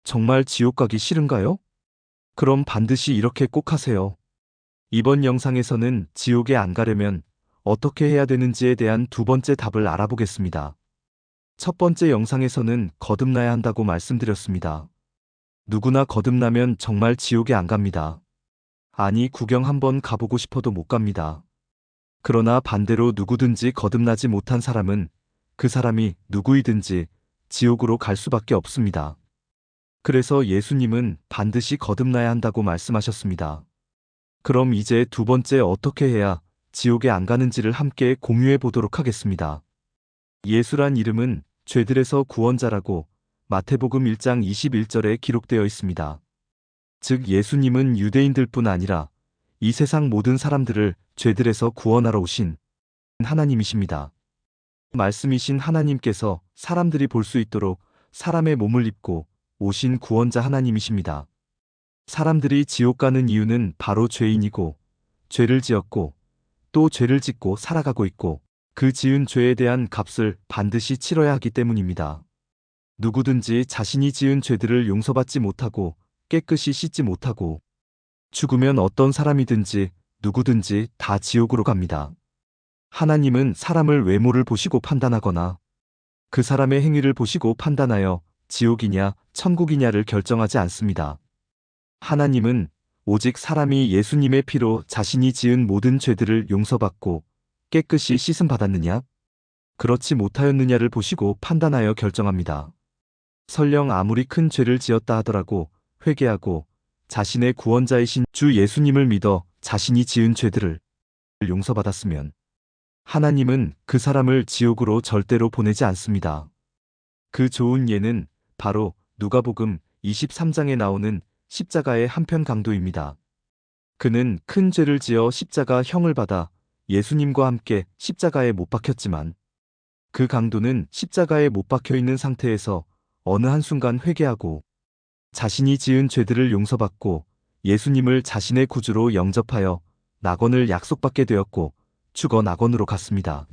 정말 지옥 가기 싫은가요? 그럼 반드시 이렇게 꼭 하세요. 이번 영상에서는 지옥에 안 가려면 어떻게 해야 되는지에 대한 두 번째 답을 알아보겠습니다. 첫 번째 영상에서는 거듭나야 한다고 말씀드렸습니다. 누구나 거듭나면 정말 지옥에 안 갑니다. 아니, 구경 한번 가보고 싶어도 못 갑니다. 그러나 반대로 누구든지 거듭나지 못한 사람은 그 사람이 누구이든지 지옥으로 갈 수밖에 없습니다. 그래서 예수님은 반드시 거듭나야 한다고 말씀하셨습니다. 그럼 이제 두 번째 어떻게 해야 지옥에 안 가는지를 함께 공유해 보도록 하겠습니다. 예수란 이름은 죄들에서 구원자라고 마태복음 1장 21절에 기록되어 있습니다. 즉 예수님은 유대인들뿐 아니라 이 세상 모든 사람들을 죄들에서 구원하러 오신 하나님이십니다. 말씀이신 하나님께서 사람들이 볼 수 있도록 사람의 몸을 입고 오신 구원자 하나님이십니다. 사람들이 지옥 가는 이유는 바로 죄인이고 죄를 지었고 또 죄를 짓고 살아가고 있고 그 지은 죄에 대한 값을 반드시 치러야 하기 때문입니다. 누구든지 자신이 지은 죄들을 용서받지 못하고 깨끗이 씻지 못하고 죽으면 어떤 사람이든지 누구든지 다 지옥으로 갑니다. 하나님은 사람을 외모를 보시고 판단하거나 그 사람의 행위를 보시고 판단하여 지옥이냐 천국이냐를 결정하지 않습니다. 하나님은 오직 사람이 예수님의 피로 자신이 지은 모든 죄들을 용서받고 깨끗이 씻음 받았느냐, 그렇지 못하였느냐를 보시고 판단하여 결정합니다. 설령 아무리 큰 죄를 지었다 하더라도 회개하고 자신의 구원자이신 주 예수님을 믿어 자신이 지은 죄들을 용서받았으면 하나님은 그 사람을 지옥으로 절대로 보내지 않습니다. 그 좋은 예는 바로 누가복음 23장에 나오는 십자가의 한편 강도입니다. 그는 큰 죄를 지어 십자가 형을 받아 예수님과 함께 십자가에 못 박혔지만 그 강도는 십자가에 못 박혀 있는 상태에서 어느 한순간 회개하고 자신이 지은 죄들을 용서받고 예수님을 자신의 구주로 영접하여 낙원을 약속받게 되었고 죽어 낙원으로 갔습니다.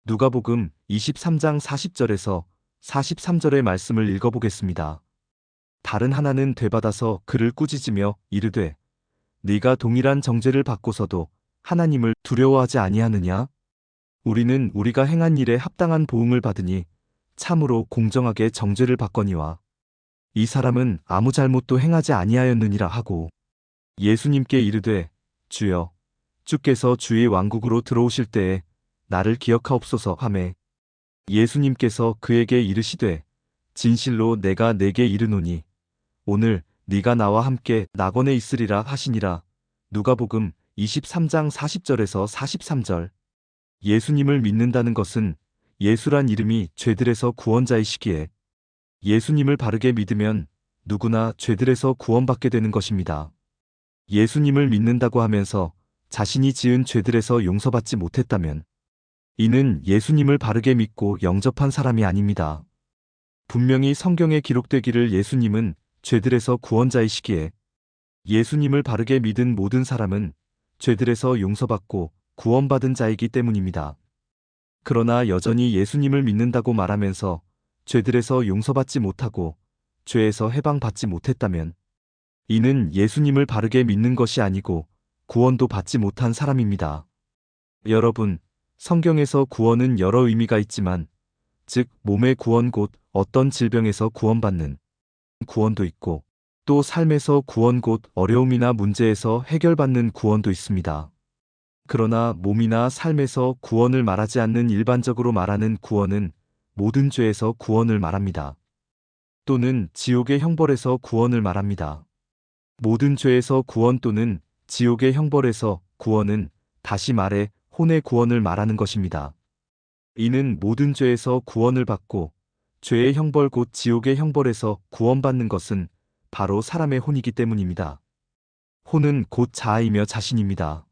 누가복음 23장 40절에서 43절의 말씀을 읽어보겠습니다. 다른 하나는 되받아서 그를 꾸짖으며 이르되 네가 동일한 정죄를 받고서도 하나님을 두려워하지 아니하느냐? 우리는 우리가 행한 일에 합당한 보응을 받으니 참으로 공정하게 정죄를 받거니와 이 사람은 아무 잘못도 행하지 아니하였느니라 하고 예수님께 이르되 주여 주께서 주의 왕국으로 들어오실 때에 나를 기억하옵소서 하매 예수님께서 그에게 이르시되 진실로 내가 네게 이르노니 오늘 네가 나와 함께 낙원에 있으리라 하시니라. 누가복음 23장 40절에서 43절. 예수님을 믿는다는 것은 예수란 이름이 죄들에서 구원자이시기에 예수님을 바르게 믿으면 누구나 죄들에서 구원받게 되는 것입니다. 예수님을 믿는다고 하면서 자신이 지은 죄들에서 용서받지 못했다면 이는 예수님을 바르게 믿고 영접한 사람이 아닙니다. 분명히 성경에 기록되기를 예수님은 죄들에서 구원자이시기에 예수님을 바르게 믿은 모든 사람은 죄들에서 용서받고 구원받은 자이기 때문입니다. 그러나 여전히 예수님을 믿는다고 말하면서 죄들에서 용서받지 못하고 죄에서 해방받지 못했다면 이는 예수님을 바르게 믿는 것이 아니고 구원도 받지 못한 사람입니다. 여러분, 성경에서 구원은 여러 의미가 있지만 즉 몸의 구원 곧 어떤 질병에서 구원받는 구원도 있고 또 삶에서 구원 곧 어려움이나 문제에서 해결받는 구원도 있습니다. 그러나 몸이나 삶에서 구원을 말하지 않는 일반적으로 말하는 구원은 모든 죄에서 구원을 말합니다. 또는 지옥의 형벌에서 구원을 말합니다. 모든 죄에서 구원 또는 지옥의 형벌에서 구원은 다시 말해 혼의 구원을 말하는 것입니다. 이는 모든 죄에서 구원을 받고 죄의 형벌 곧 지옥의 형벌에서 구원받는 것은 바로 사람의 혼이기 때문입니다. 혼은 곧 자아이며 자신입니다.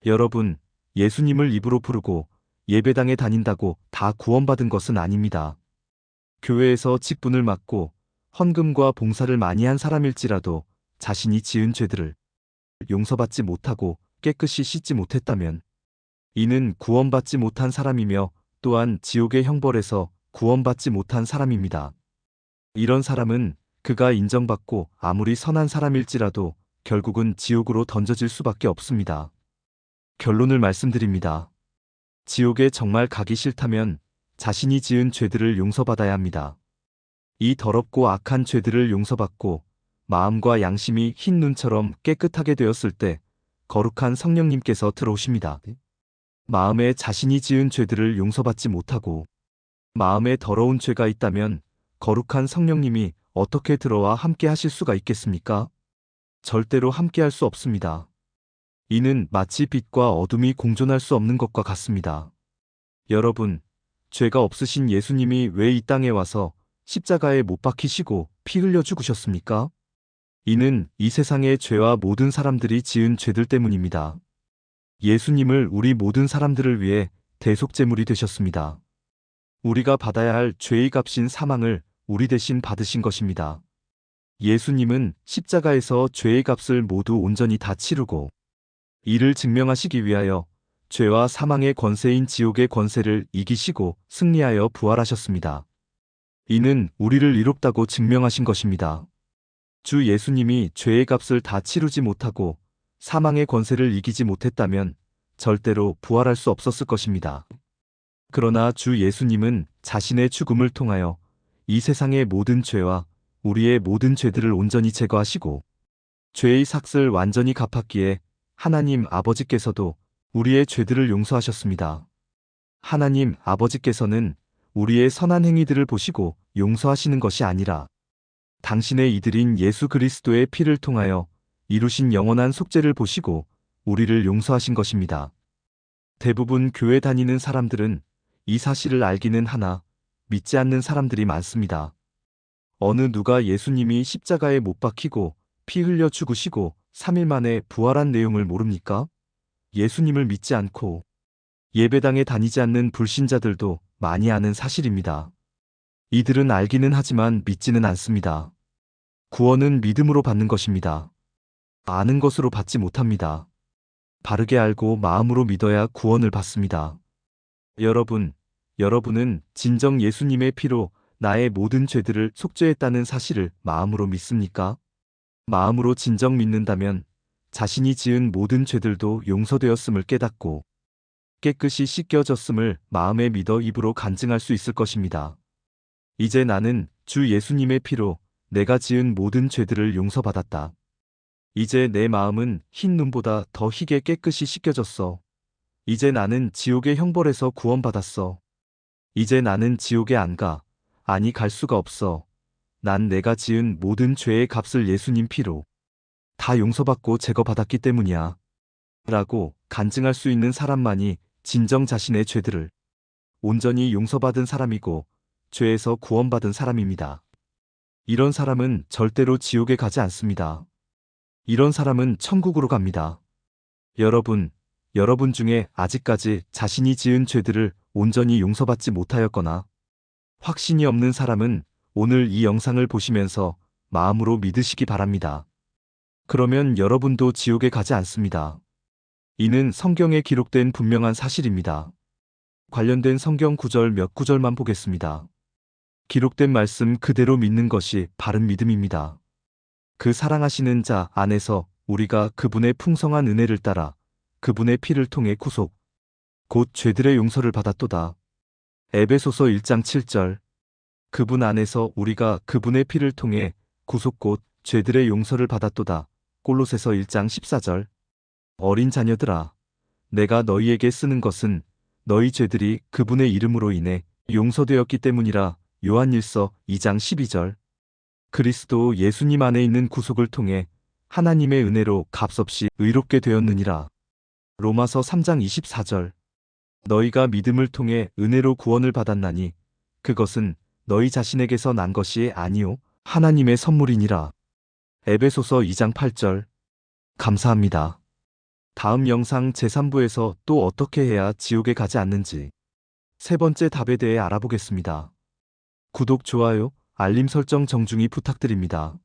여러분, 예수님을 입으로 부르고 예배당에 다닌다고 다 구원받은 것은 아닙니다. 교회에서 직분을 맡고 헌금과 봉사를 많이 한 사람일지라도 자신이 지은 죄들을 용서받지 못하고 깨끗이 씻지 못했다면 이는 구원받지 못한 사람이며 또한 지옥의 형벌에서 구원받지 못한 사람입니다. 이런 사람은 그가 인정받고 아무리 선한 사람일지라도 결국은 지옥으로 던져질 수밖에 없습니다. 결론을 말씀드립니다. 지옥에 정말 가기 싫다면 자신이 지은 죄들을 용서받아야 합니다. 이 더럽고 악한 죄들을 용서받고 마음과 양심이 흰 눈처럼 깨끗하게 되었을 때 거룩한 성령님께서 들어오십니다. 마음에 자신이 지은 죄들을 용서받지 못하고 마음에 더러운 죄가 있다면 거룩한 성령님이 어떻게 들어와 함께 하실 수가 있겠습니까? 절대로 함께 할 수 없습니다. 이는 마치 빛과 어둠이 공존할 수 없는 것과 같습니다. 여러분, 죄가 없으신 예수님이 왜 이 땅에 와서 십자가에 못 박히시고 피 흘려 죽으셨습니까? 이는 이 세상의 죄와 모든 사람들이 지은 죄들 때문입니다. 예수님을 우리 모든 사람들을 위해 대속제물이 되셨습니다. 우리가 받아야 할 죄의 값인 사망을 우리 대신 받으신 것입니다. 예수님은 십자가에서 죄의 값을 모두 온전히 다 치르고 이를 증명하시기 위하여 죄와 사망의 권세인 지옥의 권세를 이기시고 승리하여 부활하셨습니다. 이는 우리를 의롭다고 증명하신 것입니다. 주 예수님이 죄의 값을 다 치르지 못하고 사망의 권세를 이기지 못했다면 절대로 부활할 수 없었을 것입니다. 그러나 주 예수님은 자신의 죽음을 통하여 이 세상의 모든 죄와 우리의 모든 죄들을 온전히 제거하시고 죄의 삭을 완전히 갚았기에 하나님 아버지께서도 우리의 죄들을 용서하셨습니다. 하나님 아버지께서는 우리의 선한 행위들을 보시고 용서하시는 것이 아니라 당신의 이들인 예수 그리스도의 피를 통하여 이루신 영원한 속죄를 보시고 우리를 용서하신 것입니다. 대부분 교회 다니는 사람들은 이 사실을 알기는 하나 믿지 않는 사람들이 많습니다. 어느 누가 예수님이 십자가에 못 박히고 피 흘려 죽으시고 3일 만에 부활한 내용을 모릅니까? 예수님을 믿지 않고 예배당에 다니지 않는 불신자들도 많이 아는 사실입니다. 이들은 알기는 하지만 믿지는 않습니다. 구원은 믿음으로 받는 것입니다. 아는 것으로 받지 못합니다. 바르게 알고 마음으로 믿어야 구원을 받습니다. 여러분은 진정 예수님의 피로 나의 모든 죄들을 속죄했다는 사실을 마음으로 믿습니까? 마음으로 진정 믿는다면 자신이 지은 모든 죄들도 용서되었음을 깨닫고 깨끗이 씻겨졌음을 마음에 믿어 입으로 간증할 수 있을 것입니다. 이제 나는 주 예수님의 피로 내가 지은 모든 죄들을 용서받았다. 이제 내 마음은 흰 눈보다 더 희게 깨끗이 씻겨졌어. 이제 나는 지옥의 형벌에서 구원받았어. 이제 나는 지옥에 안 가. 아니 갈 수가 없어. 난 내가 지은 모든 죄의 값을 예수님 피로 다 용서받고 제거받았기 때문이야. 라고 간증할 수 있는 사람만이 진정 자신의 죄들을 온전히 용서받은 사람이고 죄에서 구원받은 사람입니다. 이런 사람은 절대로 지옥에 가지 않습니다. 이런 사람은 천국으로 갑니다. 여러분 중에 아직까지 자신이 지은 죄들을 온전히 용서받지 못하였거나 확신이 없는 사람은 오늘 이 영상을 보시면서 마음으로 믿으시기 바랍니다. 그러면 여러분도 지옥에 가지 않습니다. 이는 성경에 기록된 분명한 사실입니다. 관련된 성경 구절 몇 구절만 보겠습니다. 기록된 말씀 그대로 믿는 것이 바른 믿음입니다. 그 사랑하시는 자 안에서 우리가 그분의 풍성한 은혜를 따라 그분의 피를 통해 구속, 곧 죄들의 용서를 받았도다. 에베소서 1장 7절. 그분 안에서 우리가 그분의 피를 통해 구속 곧 죄들의 용서를 받았도다. 골로새서 1장 14절. 어린 자녀들아, 내가 너희에게 쓰는 것은 너희 죄들이 그분의 이름으로 인해 용서되었기 때문이라. 요한일서 2장 12절. 그리스도 예수님 안에 있는 구속을 통해 하나님의 은혜로 값없이 의롭게 되었느니라. 로마서 3장 24절. 너희가 믿음을 통해 은혜로 구원을 받았나니 그것은 너희 자신에게서 난 것이 아니요 하나님의 선물이니라. 에베소서 2장 8절. 감사합니다. 다음 영상 제3부에서 또 어떻게 해야 지옥에 가지 않는지 세 번째 답에 대해 알아보겠습니다. 구독, 좋아요, 알림 설정 정중히 부탁드립니다.